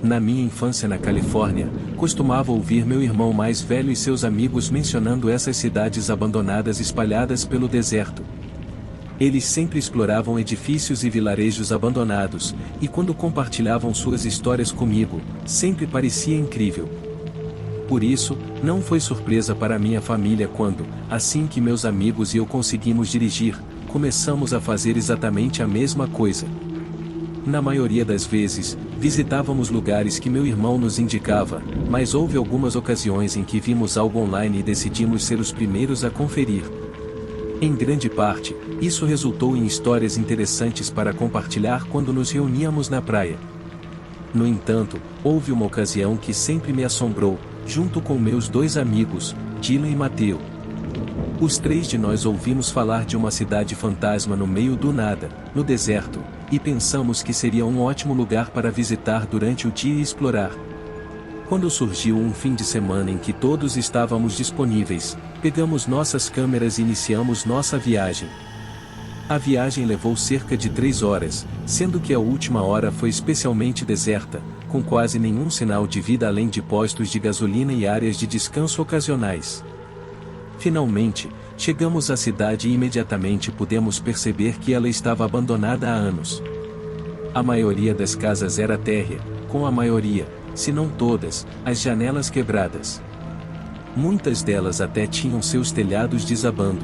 Na minha infância na Califórnia, costumava ouvir meu irmão mais velho e seus amigos mencionando essas cidades abandonadas espalhadas pelo deserto. Eles sempre exploravam edifícios e vilarejos abandonados, e quando compartilhavam suas histórias comigo, sempre parecia incrível. Por isso, não foi surpresa para minha família quando, assim que meus amigos e eu conseguimos dirigir, começamos a fazer exatamente a mesma coisa. Na maioria das vezes, visitávamos lugares que meu irmão nos indicava, mas houve algumas ocasiões em que vimos algo online e decidimos ser os primeiros a conferir. Em grande parte, isso resultou em histórias interessantes para compartilhar quando nos reuníamos na praia. No entanto, houve uma ocasião que sempre me assombrou, junto com meus dois amigos, Dylan e Mateo. Os três de nós ouvimos falar de uma cidade fantasma no meio do nada, no deserto, e pensamos que seria um ótimo lugar para visitar durante o dia e explorar. Quando surgiu um fim de semana em que todos estávamos disponíveis, pegamos nossas câmeras e iniciamos nossa viagem. A viagem levou cerca de 3 horas, sendo que a última hora foi especialmente deserta, com quase nenhum sinal de vida além de postos de gasolina e áreas de descanso ocasionais. Finalmente, chegamos à cidade e imediatamente pudemos perceber que ela estava abandonada há anos. A maioria das casas era térrea, com a maioria, se não todas, as janelas quebradas. Muitas delas até tinham seus telhados desabando.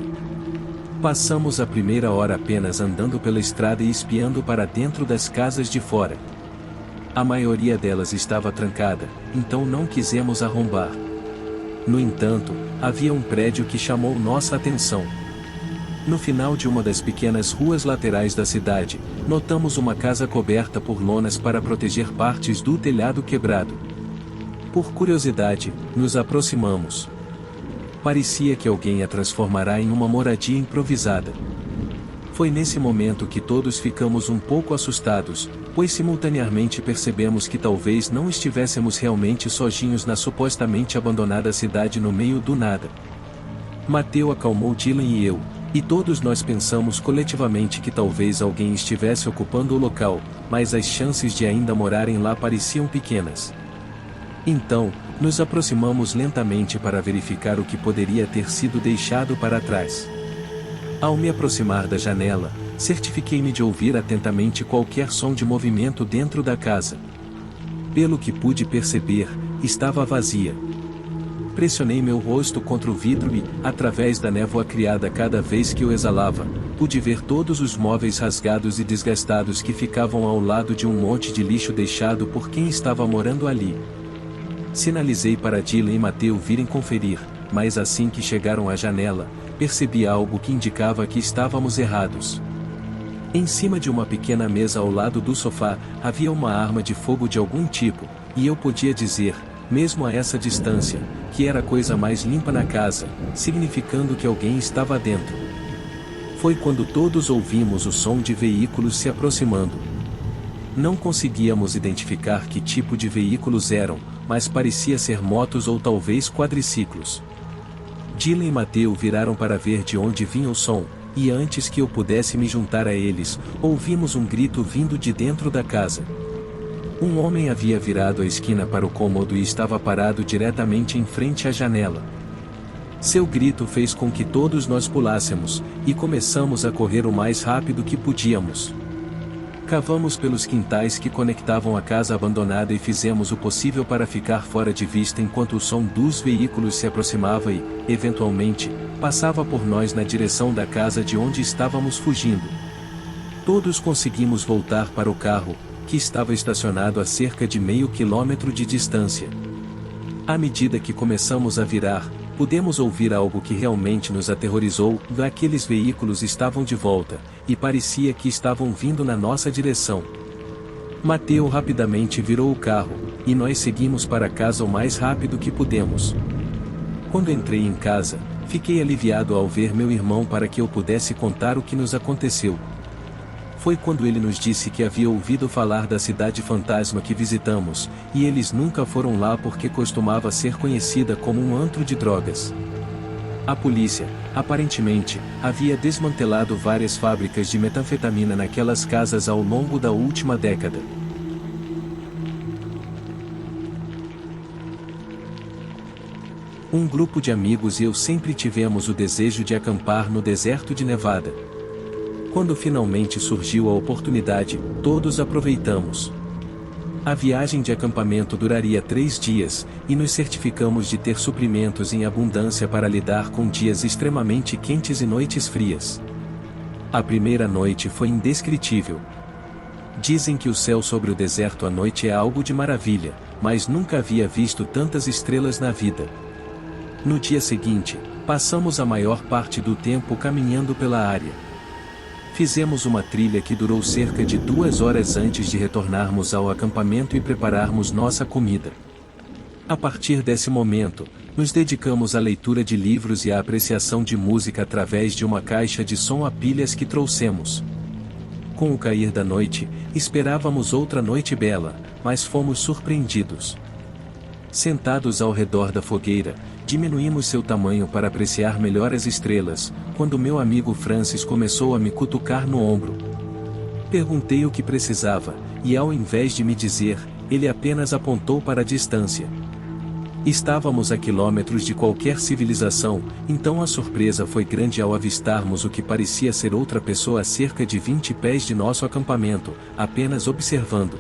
Passamos a primeira hora apenas andando pela estrada e espiando para dentro das casas de fora. A maioria delas estava trancada, então não quisemos arrombar. No entanto, havia um prédio que chamou nossa atenção. No final de uma das pequenas ruas laterais da cidade, notamos uma casa coberta por lonas para proteger partes do telhado quebrado. Por curiosidade, nos aproximamos. Parecia que alguém a transformará em uma moradia improvisada. Foi nesse momento que todos ficamos um pouco assustados, pois simultaneamente percebemos que talvez não estivéssemos realmente sozinhos na supostamente abandonada cidade no meio do nada. Mateo acalmou Dylan e eu, e todos nós pensamos coletivamente que talvez alguém estivesse ocupando o local, mas as chances de ainda morarem lá pareciam pequenas. Então, nos aproximamos lentamente para verificar o que poderia ter sido deixado para trás. Ao me aproximar da janela, certifiquei-me de ouvir atentamente qualquer som de movimento dentro da casa. Pelo que pude perceber, estava vazia. Pressionei meu rosto contra o vidro e, através da névoa criada cada vez que eu exalava, pude ver todos os móveis rasgados e desgastados que ficavam ao lado de um monte de lixo deixado por quem estava morando ali. Sinalizei para Dylan e Mateo virem conferir, mas assim que chegaram à janela, percebi algo que indicava que estávamos errados. Em cima de uma pequena mesa ao lado do sofá, havia uma arma de fogo de algum tipo, e eu podia dizer, mesmo a essa distância, que era a coisa mais limpa na casa, significando que alguém estava dentro. Foi quando todos ouvimos o som de veículos se aproximando. Não conseguíamos identificar que tipo de veículos eram, mas parecia ser motos ou talvez quadriciclos. Dylan e Mateo viraram para ver de onde vinha o som, e antes que eu pudesse me juntar a eles, ouvimos um grito vindo de dentro da casa. Um homem havia virado a esquina para o cômodo e estava parado diretamente em frente à janela. Seu grito fez com que todos nós pulássemos, e começamos a correr o mais rápido que podíamos. Cavamos pelos quintais que conectavam a casa abandonada e fizemos o possível para ficar fora de vista enquanto o som dos veículos se aproximava e, eventualmente, passava por nós na direção da casa de onde estávamos fugindo. Todos conseguimos voltar para o carro, que estava estacionado a cerca de meio quilômetro de distância. À medida que começamos a virar, pudemos ouvir algo que realmente nos aterrorizou. Aqueles veículos estavam de volta, e parecia que estavam vindo na nossa direção. Mateo rapidamente virou o carro, e nós seguimos para casa o mais rápido que pudemos. Quando entrei em casa, fiquei aliviado ao ver meu irmão para que eu pudesse contar o que nos aconteceu. Foi quando ele nos disse que havia ouvido falar da cidade fantasma que visitamos, e eles nunca foram lá porque costumava ser conhecida como um antro de drogas. A polícia, aparentemente, havia desmantelado várias fábricas de metanfetamina naquelas casas ao longo da última década. Um grupo de amigos e eu sempre tivemos o desejo de acampar no deserto de Nevada. Quando finalmente surgiu a oportunidade, todos aproveitamos. A viagem de acampamento duraria 3 dias, e nos certificamos de ter suprimentos em abundância para lidar com dias extremamente quentes e noites frias. A primeira noite foi indescritível. Dizem que o céu sobre o deserto à noite é algo de maravilha, mas nunca havia visto tantas estrelas na vida. No dia seguinte, passamos a maior parte do tempo caminhando pela área. Fizemos uma trilha que durou cerca de 2 horas antes de retornarmos ao acampamento e prepararmos nossa comida. A partir desse momento, nos dedicamos à leitura de livros e à apreciação de música através de uma caixa de som a pilhas que trouxemos. Com o cair da noite, esperávamos outra noite bela, mas fomos surpreendidos. Sentados ao redor da fogueira, diminuímos seu tamanho para apreciar melhor as estrelas, quando meu amigo Francis começou a me cutucar no ombro. Perguntei o que precisava, e ao invés de me dizer, ele apenas apontou para a distância. Estávamos a quilômetros de qualquer civilização, então a surpresa foi grande ao avistarmos o que parecia ser outra pessoa a cerca de 20 pés de nosso acampamento, apenas observando.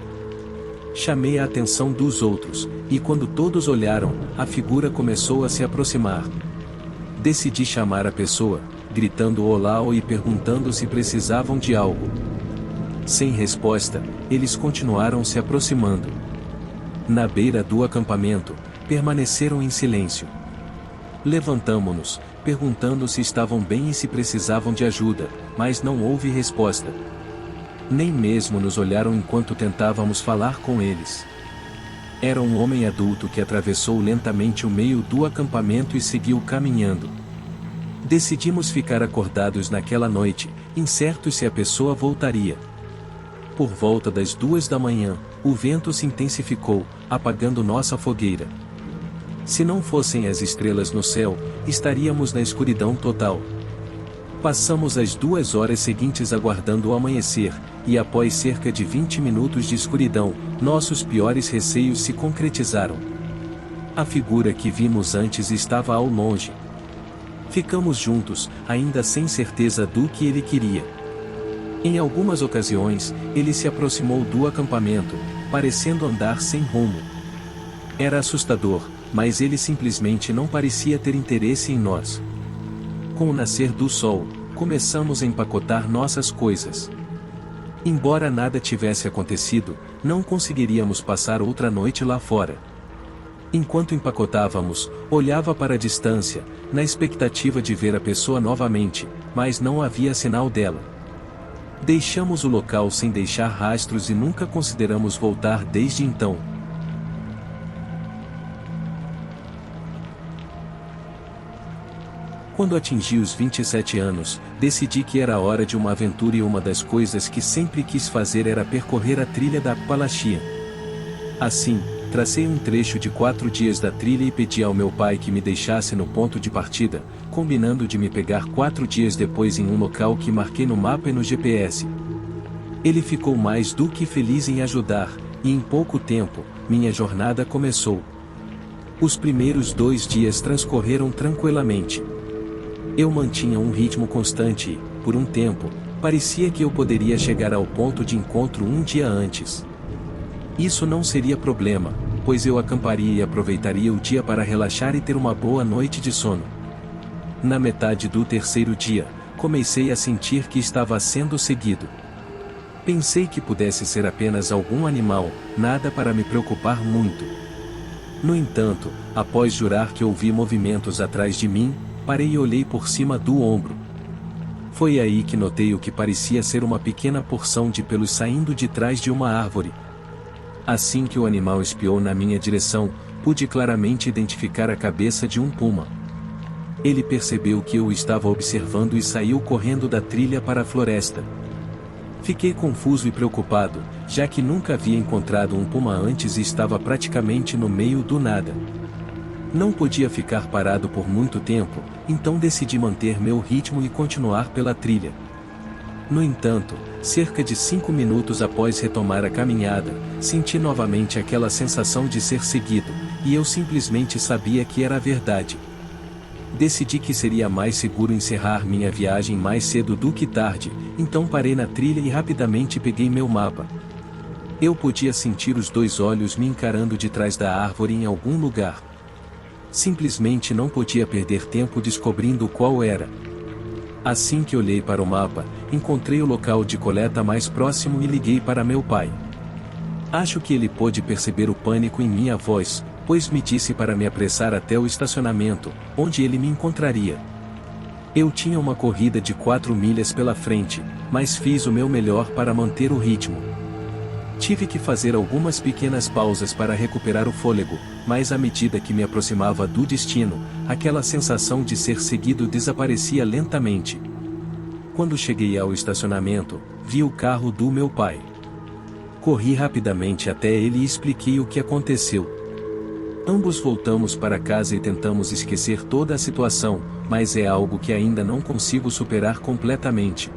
Chamei a atenção dos outros, e quando todos olharam, a figura começou a se aproximar. Decidi chamar a pessoa, gritando olá e perguntando se precisavam de algo. Sem resposta, eles continuaram se aproximando. Na beira do acampamento, permaneceram em silêncio. Levantamo-nos, perguntando se estavam bem e se precisavam de ajuda, mas não houve resposta. Nem mesmo nos olharam enquanto tentávamos falar com eles. Era um homem adulto que atravessou lentamente o meio do acampamento e seguiu caminhando. Decidimos ficar acordados naquela noite, incertos se a pessoa voltaria. Por volta das 2 da manhã, o vento se intensificou, apagando nossa fogueira. Se não fossem as estrelas no céu, estaríamos na escuridão total. Passamos as 2 horas seguintes aguardando o amanhecer, e após cerca de 20 minutos de escuridão, nossos piores receios se concretizaram. A figura que vimos antes estava ao longe. Ficamos juntos, ainda sem certeza do que ele queria. Em algumas ocasiões, ele se aproximou do acampamento, parecendo andar sem rumo. Era assustador, mas ele simplesmente não parecia ter interesse em nós. Com o nascer do sol, começamos a empacotar nossas coisas. Embora nada tivesse acontecido, não conseguiríamos passar outra noite lá fora. Enquanto empacotávamos, olhava para a distância, na expectativa de ver a pessoa novamente, mas não havia sinal dela. Deixamos o local sem deixar rastros e nunca consideramos voltar desde então. Quando atingi os 27 anos, decidi que era hora de uma aventura e uma das coisas que sempre quis fazer era percorrer a trilha da Appalachia. Assim, tracei um trecho de 4 dias da trilha e pedi ao meu pai que me deixasse no ponto de partida, combinando de me pegar 4 dias depois em um local que marquei no mapa e no GPS. Ele ficou mais do que feliz em ajudar, e em pouco tempo, minha jornada começou. Os primeiros 2 dias transcorreram tranquilamente. Eu mantinha um ritmo constante e, por um tempo, parecia que eu poderia chegar ao ponto de encontro um dia antes. Isso não seria problema, pois eu acamparia e aproveitaria o dia para relaxar e ter uma boa noite de sono. Na metade do 3º dia, comecei a sentir que estava sendo seguido. Pensei que pudesse ser apenas algum animal, nada para me preocupar muito. No entanto, após jurar que ouvi movimentos atrás de mim, parei e olhei por cima do ombro. Foi aí que notei o que parecia ser uma pequena porção de pelos saindo de trás de uma árvore. Assim que o animal espiou na minha direção, pude claramente identificar a cabeça de um puma. Ele percebeu que eu estava observando e saiu correndo da trilha para a floresta. Fiquei confuso e preocupado, já que nunca havia encontrado um puma antes e estava praticamente no meio do nada. Não podia ficar parado por muito tempo, então decidi manter meu ritmo e continuar pela trilha. No entanto, cerca de 5 minutos após retomar a caminhada, senti novamente aquela sensação de ser seguido, e eu simplesmente sabia que era a verdade. Decidi que seria mais seguro encerrar minha viagem mais cedo do que tarde, então parei na trilha e rapidamente peguei meu mapa. Eu podia sentir os 2 olhos me encarando de trás da árvore em algum lugar. Simplesmente não podia perder tempo descobrindo qual era. Assim que olhei para o mapa, encontrei o local de coleta mais próximo e liguei para meu pai. Acho que ele pôde perceber o pânico em minha voz, pois me disse para me apressar até o estacionamento, onde ele me encontraria. Eu tinha uma corrida de 4 milhas pela frente, mas fiz o meu melhor para manter o ritmo. Tive que fazer algumas pequenas pausas para recuperar o fôlego, mas à medida que me aproximava do destino, aquela sensação de ser seguido desaparecia lentamente. Quando cheguei ao estacionamento, vi o carro do meu pai. Corri rapidamente até ele e expliquei o que aconteceu. Ambos voltamos para casa e tentamos esquecer toda a situação, mas é algo que ainda não consigo superar completamente.